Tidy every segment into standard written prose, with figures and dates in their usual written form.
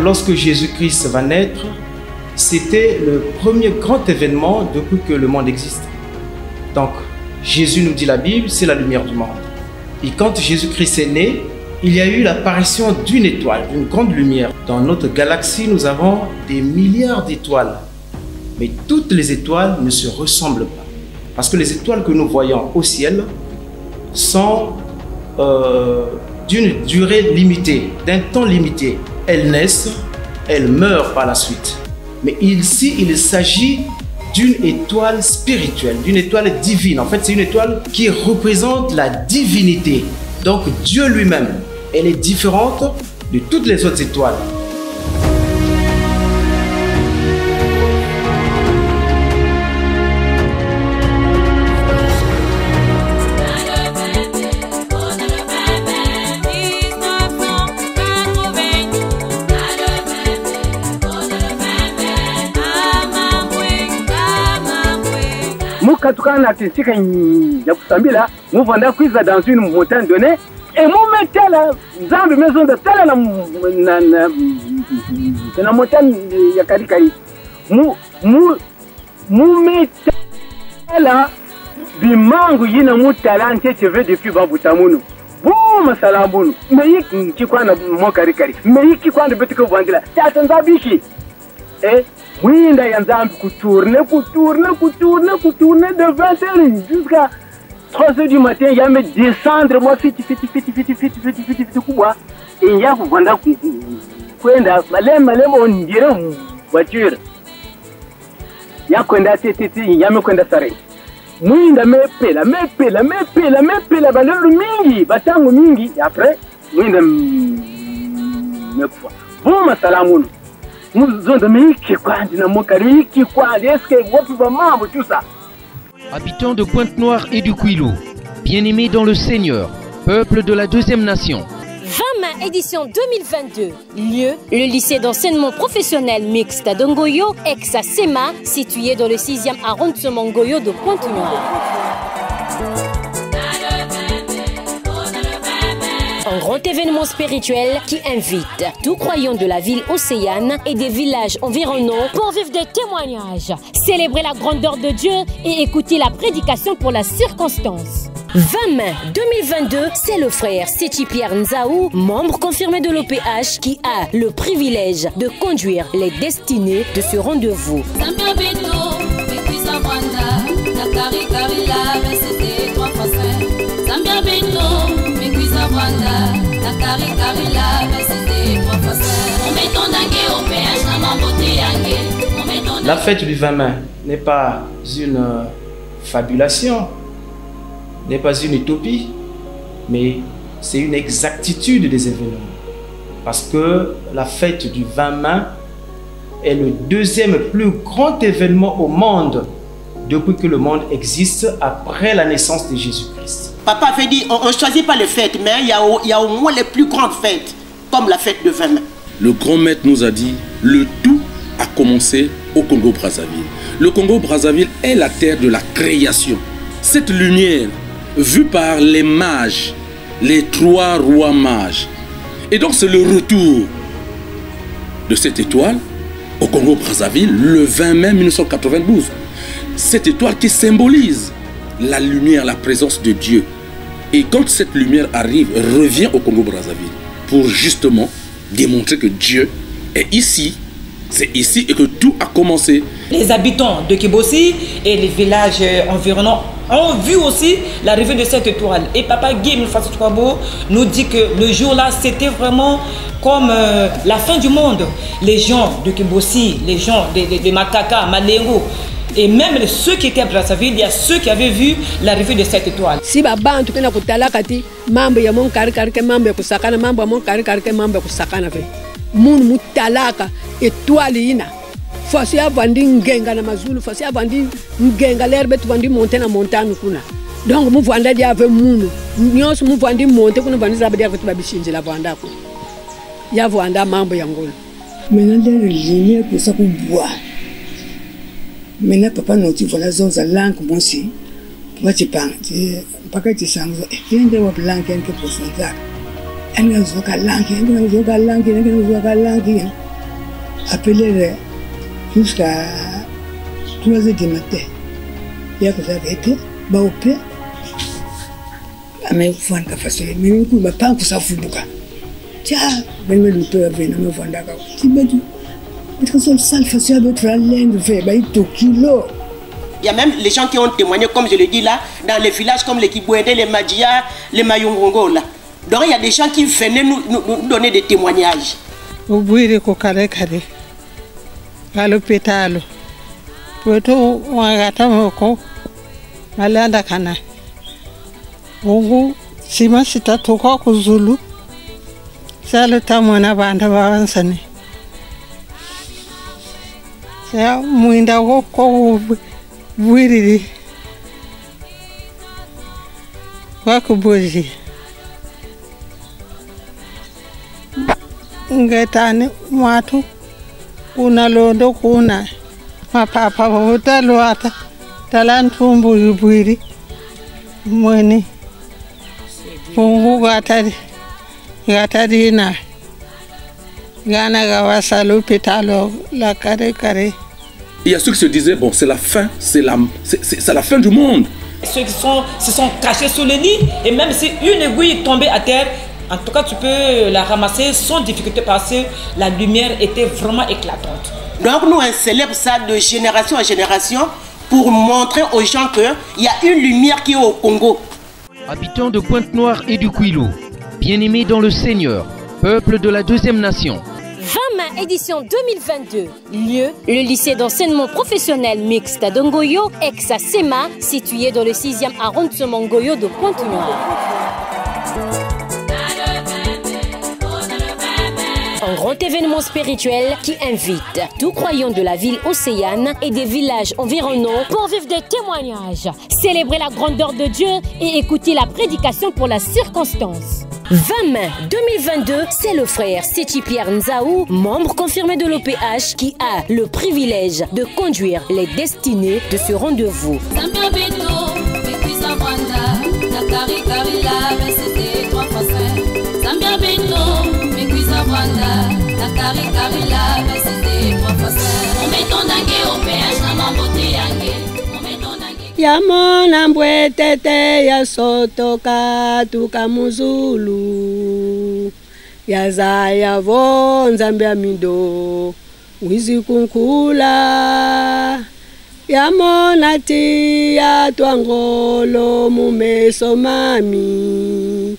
lorsque Jésus-Christ va naître, c'était le premier grand événement depuis que le monde existe. Donc, Jésus, nous dit la Bible, c'est la lumière du monde. Et quand Jésus-Christ est né, il y a eu l'apparition d'une étoile, d'une grande lumière. Dans notre galaxie, nous avons des milliards d'étoiles. Mais toutes les étoiles ne se ressemblent pas. Parce que les étoiles que nous voyons au ciel sont d'une durée limitée, d'un temps limité. Elles naissent, elles meurent par la suite. Mais ici, il s'agit d'une étoile spirituelle, d'une étoile divine. En fait, c'est une étoile qui représente la divinité. Donc, Dieu lui-même, elle est différente de toutes les autres étoiles. Tukana tisika ya kusambila muvanda kwiza dans une montagne donnée et mu metela nzambe maison de tela na montagne ya karikari mu metela bimangu yina mutalante cheve depuis babutamunu buma salambunu meyi kikwana mo karikari meyi kikwana betuko vandila tata nzabishi oui, il y a tourner de 20h jusqu'à 3h du matin. Il y a me descendre, moi, fit, et il y a on dirait voiture. Il y a me oui, la valeur mingi, batango mingi, et après, oui, bon, ma salamoun. Habitants de Pointe-Noire et du Kouilou, bien-aimés dans le Seigneur, peuple de la deuxième nation. 20 mai édition 2022. Lieu, le lycée d'enseignement professionnel mixte d'Ongoyo, ex-SEMA, situé dans le 6e arrondissement Ngoyo de Pointe-Noire. Un grand événement spirituel qui invite tout croyant de la ville océane et des villages environnants pour vivre des témoignages, célébrer la grandeur de Dieu et écouter la prédication pour la circonstance. 20 mai 2022, c'est le frère Séti Pierre Nzaou, membre confirmé de l'OPH, qui a le privilège de conduire les destinées de ce rendez-vous. La fête du 20 mai n'est pas une fabulation, n'est pas une utopie, mais c'est une exactitude des événements. Parce que la fête du 20 mai est le deuxième plus grand événement au monde depuis que le monde existe après la naissance de Jésus-Christ. Papa avait dit, on ne choisit pas les fêtes, mais il y a au moins les plus grandes fêtes, comme la fête de 20 mai. Le grand maître nous a dit, le tout a commencé au Congo-Brazzaville. Le Congo-Brazzaville est la terre de la création. Cette lumière, vue par les mages, les 3 rois mages. Et donc c'est le retour de cette étoile au Congo-Brazzaville le 20 mai 1992. Cette étoile qui symbolise la lumière, la présence de Dieu. Et quand cette lumière arrive, revient au Congo-Brazzaville pour justement démontrer que Dieu est ici. C'est ici et que tout a commencé. Les habitants de Kibossi et les villages environnants ont vu aussi l'arrivée de cette étoile. Et Papa Guy Moufassoukwabo nous dit que le jour-là, c'était vraiment comme la fin du monde. Les gens de Kibossi, les gens de Makaka, Malengo, et même ceux qui étaient à Brazzaville, il y a ceux qui avaient vu l'arrivée de cette étoile. Si baba tu kana kutala kati mambo ya mon kari kari ke mambo kusakana mambo ya mon kari kari ke mambo kusakana fe mun mutalaka étoile ina fasi avandi ngenga na mazulu fasi avandi ngenga lerbe tu vandi monter na montagne kuna donc mu vanda dia ave munu nyos mu vandi monter kuna vandi zabe dia kutuba bishinje la vanda ko ya vanda mambo ya ngolo maintenant les lumières pour ça pour boire. Maintenant, papa nous dit voilà, zonza langue, moi aussi. Pourquoi tu parles? Pas que tu sens, viens de voir langue, un peu pour ça. Elle nous a langue, elle nous a langue, elle nous a langue. appelé jusqu'à 3h du matin. Il y a que ça a été, au père. Mais il faut que ça mais il ne pas que ça fout. Tiens, ben le père vient me voir d'accord. Tu me dis, mais quand on s'en fait ça avec la langue, il y a même les gens qui ont témoigné, comme je le dis là, dans les villages comme les Kibouédé, les Madjia, les Mayongongo là. Donc il y a des gens qui venaient nous donner des témoignages. Au bout de Kokarekare, à l'hôpital, pour tout, on a gâté mon corps, à l'Andakana. Bongo, si ma sita toka kuzulu, c'est le temps où on a banda avancé. C'est muinda woko wiri wakuboji. Ngetani watu unalondo kuna mapapa utaloata talantumbu yubwiri mwene pungu gatari na gana gawasa l'hôpital la kare. Il y a ceux qui se disaient bon c'est la fin, c'est la fin du monde. Ceux qui se sont cachés sous le lit et même si une aiguille tombait à terre, en tout cas tu peux la ramasser sans difficulté parce que la lumière était vraiment éclatante. Donc nous on célèbre ça de génération en génération pour montrer aux gens qu'il y a une lumière qui est au Congo. Habitants de Pointe-Noire et du Kouilou, bien-aimés dans le Seigneur, peuple de la deuxième nation. 20 édition 2022. Lieu, le lycée d'enseignement professionnel mixte d'Ngoyo, ex-SEMA, situé dans le 6e arrondissement Ngoyo de Pointe-Noire. Un grand événement spirituel qui invite tout croyant de la ville océane et des villages environnants pour vivre des témoignages, célébrer la grandeur de Dieu et écouter la prédication pour la circonstance. 20 mai 2022, c'est le frère Séti Pierre Nzaou, membre confirmé de l'OPH, qui a le privilège de conduire les destinées de ce rendez-vous. Yamona mbwetete ya sotoka tukamuzulu yazaya vonza mbya mindo wizi kunkula yamona tia twangolo mumeso mami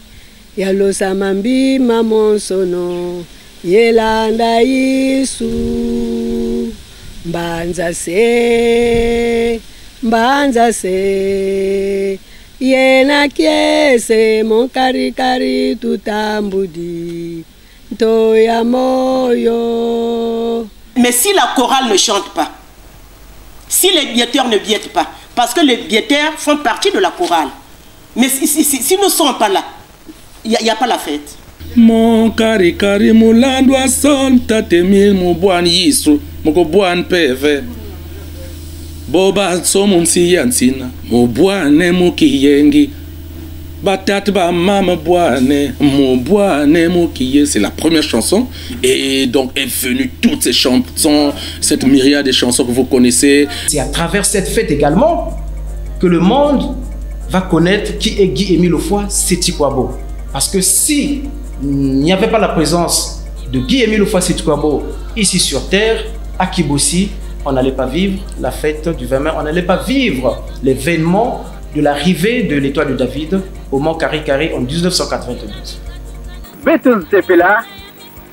yalosa mambima monsono yelanda Yesu mbanza se yena kiese mon kari tutambudi toya moyo. Mais si la chorale ne chante pas, si les biaiteurs ne biaitent pas, parce que les biaiteurs font partie de la chorale, mais si nous ne sommes pas là, il n'y a pas la fête. Mon kari mulandwa son tatemil mo buan yisu moko buan peve boba somo msiyansina mo buane mo kiyengi batat ba mama buane mo buane mo kiye. C'est la première chanson et donc est venue toutes ces chansons, cette myriade de chansons que vous connaissez. C'est à travers cette fête également que le monde va connaître qui est Guy-Émile Offoy Séti Kouabo. Parce que si il n'y avait pas la présence de Guy-Émile Offoy Séti Kouabo ici sur terre, à Kibossi, on n'allait pas vivre la fête du 20 mai, on n'allait pas vivre l'événement de l'arrivée de l'étoile de David au Mont Kari-Kari en 1992. Betul sepela,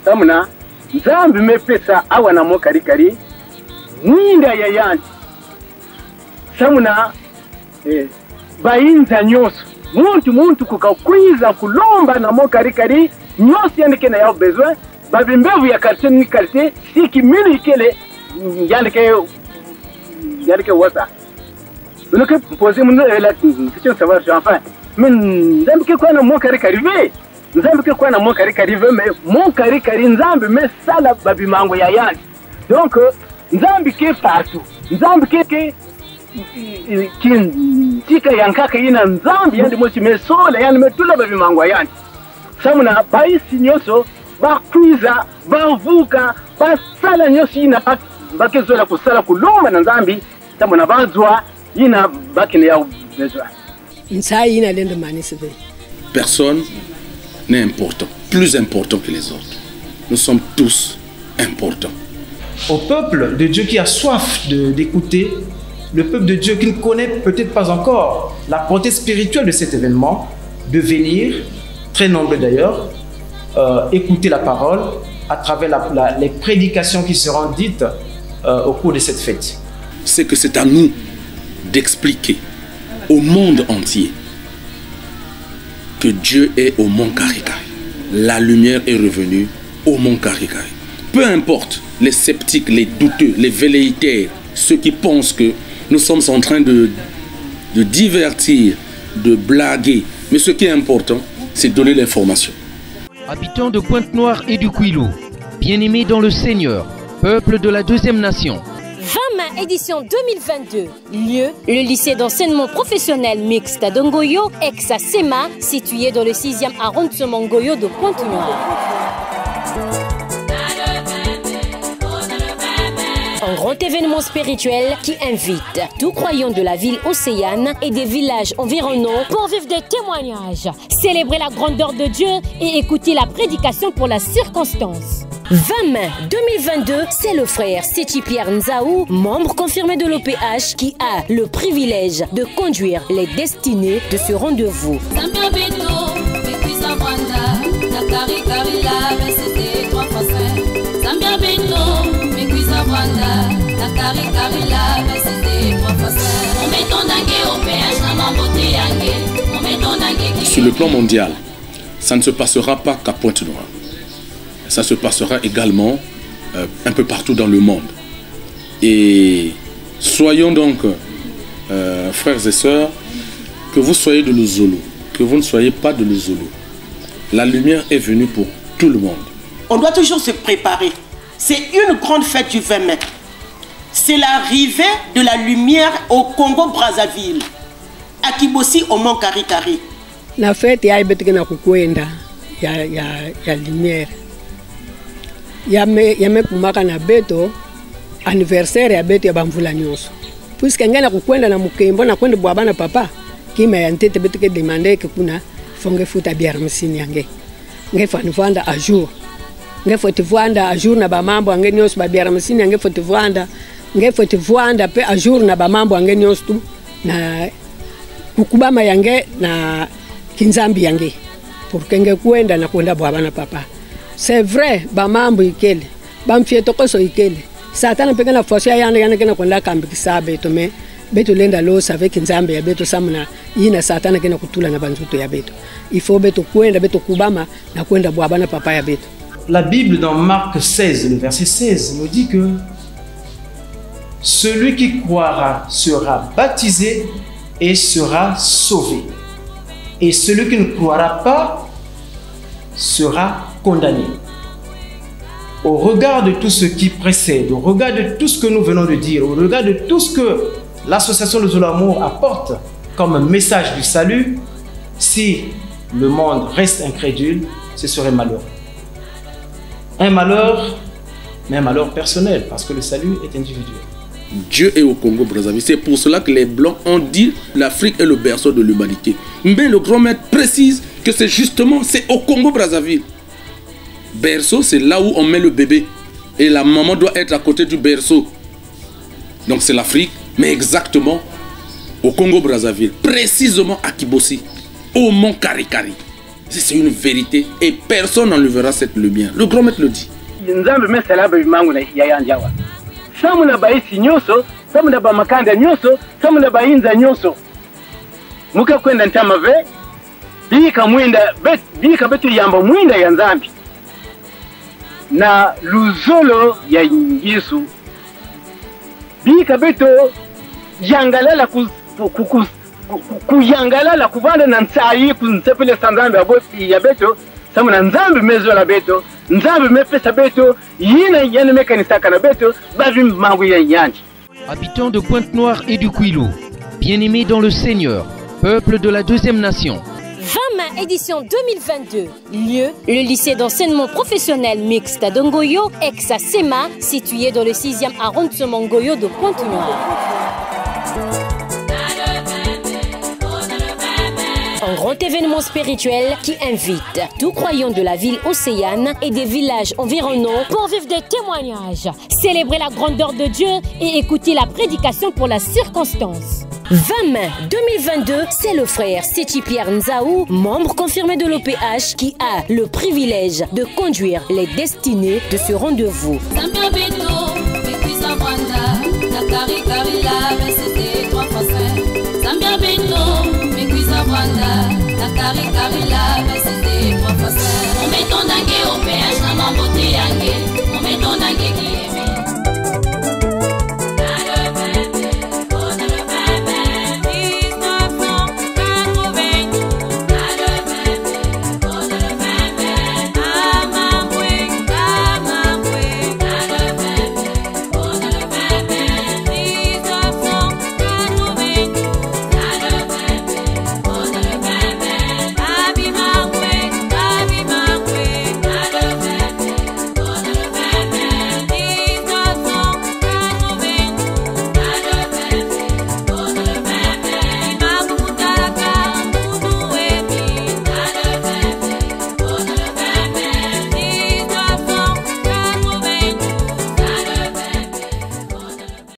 tamna, nzambi mepesa awa na Mont Kari-Kari, mwinda ya yanti, samuna, bayinza nyoso. Muntu kukakwiza kulomba na Mont Kari-Kari nyosi yandike na yao besoin babimbevu ya quartier ni quartier si kimini kele yandike wasa donc poser mon la question savoir enfin mais nzambi kwa na Mont Kari-Kari nzambi kwa na Mont Kari-Kari mais Mont Kari-Kari nzambi mais sala babimango ya yanti donc nzambi ke partout nzambi ke tika yankaka ina nzambi yandi mosi mesola yandi metula babimangwa yandi samuna baisi nyoso bakwiza bavuka basala nyonso ina bakezola kusala kulumba na nzambi tambo na bazwa ina bakine ya bezwa ntsai ina lendo manisi ve. Personne n'est important, plus important que les autres. Nous sommes tous importants. Au peuple de Dieu qui a soif d'écouter, le peuple de Dieu qui ne connaît peut-être pas encore la portée spirituelle de cet événement, de venir, très nombreux d'ailleurs, écouter la parole à travers les prédications qui seront dites au cours de cette fête. C'est que c'est à nous d'expliquer au monde entier que Dieu est au mont Karikari. La lumière est revenue au mont Karikari. Peu importe les sceptiques, les douteux, les velléitaires, ceux qui pensent que nous sommes en train de divertir, de blaguer. Mais ce qui est important, c'est de donner l'information. Habitants de Pointe-Noire et du Kouilou, bien-aimés dans le Seigneur, peuple de la deuxième nation. 20 édition 2022. Lieu, le lycée d'enseignement professionnel mixte d'Ngoyo, ex-SEMA, situé dans le 6e arrondissement Ngoyo de Pointe-Noire. Un grand événement spirituel qui invite tout croyant de la ville océane et des villages environnants pour vivre des témoignages, célébrer la grandeur de Dieu et écouter la prédication pour la circonstance. 20 mai 2022, c'est le frère Sechi Pierre Nzaou, membre confirmé de l'OPH, qui a le privilège de conduire les destinées de ce rendez-vous. Sur le plan mondial, ça ne se passera pas qu'à Pointe-Noire. Ça se passera également un peu partout dans le monde. Et soyons donc, frères et sœurs, que vous soyez de l'Ozolo, que vous ne soyez pas de l'Ozolo. La lumière est venue pour tout le monde. On doit toujours se préparer. C'est une grande fête du 20 mai. C'est l'arrivée de la lumière au Congo-Brazzaville, à Kibosi, au mont Karikari. La fête ya ibetikena kukwenda ya lumière. Yame kumaka na beto anniversaire ya beto ya bamvula nyonso. Puisque ngana kukwenda na mukembo na kwenda bwabana papa kima ya ntete beto ke demander que kuna fonge futa biara msini yange. Nge fa nvanda a jour. Nge fa tivanda a jour na ba mambo ange nyonso ba biara msini yange fa tivanda. Nge fa tivanda pe a jour na ba mambo ange nyonso tu na kukubama yange na kinzambi yange. Pour que nge kwenda na kwenda bwabana papa. C'est vrai, bamambo ikele, bamfieto koso ikele. Satana pekana fosia yana kena kwenda kambi kisabe to me beto lenda los avec nzambe ya beto samuna yina satana kena kutula na banzuto ya beto. Il faut beto kwenda beto kubama na kwenda bwabana papa ya beto. La Bible dans Marc 16, le verset 16 nous dit que celui qui croira sera baptisé et sera sauvé. Et celui qui ne croira pas sera condamné. Au regard de tout ce qui précède, au regard de tout ce que nous venons de dire, au regard de tout ce que l'association de Zolamour apporte comme message du salut, si le monde reste incrédule, ce serait malheureux. Un malheur, mais un malheur personnel, parce que le salut est individuel. Dieu est au Congo-Brazzaville. C'est pour cela que les Blancs ont dit l'Afrique est le berceau de l'humanité. Mais le grand maître précise que c'est justement au Congo-Brazzaville. Berceau, c'est là où on met le bébé. Et la maman doit être à côté du berceau. Donc c'est l'Afrique, mais exactement au Congo-Brazzaville. Précisément à Kibosi, au mont Karikari. C'est une vérité et personne n'enlèvera cette lumière. Le grand maître le dit. Samuna baisi nyoso, samuna ba makanda nyoso, samuna ba inza nyoso. Muka kwenda ntamave, bika mwinda, bika betu yamba mwinda ya nzambi. Na luzolo ya Yesu. Bika betu yangalala kuyangalala kuvanda na ntsayi kunsepele sanzambi ya betu, samuna nzambi mezo la betu. Habitants de Pointe-Noire et du Kouilou, bien-aimés dans le Seigneur, peuple de la deuxième nation. 20 mai édition 2022. Lieu, le lycée d'enseignement professionnel mixte d'Ngoyo, ex-SEMA, situé dans le 6e arrondissement Ngoyo de Pointe-Noire. Un grand événement spirituel qui invite tout croyant de la ville océane et des villages environnants pour vivre des témoignages, célébrer la grandeur de Dieu et écouter la prédication pour la circonstance. 20 mai 2022, c'est le frère Sechi Pierre Nzaou, membre confirmé de l'OPH, qui a le privilège de conduire les destinées de ce rendez-vous. On met ton dingue au péage, on met ton dingue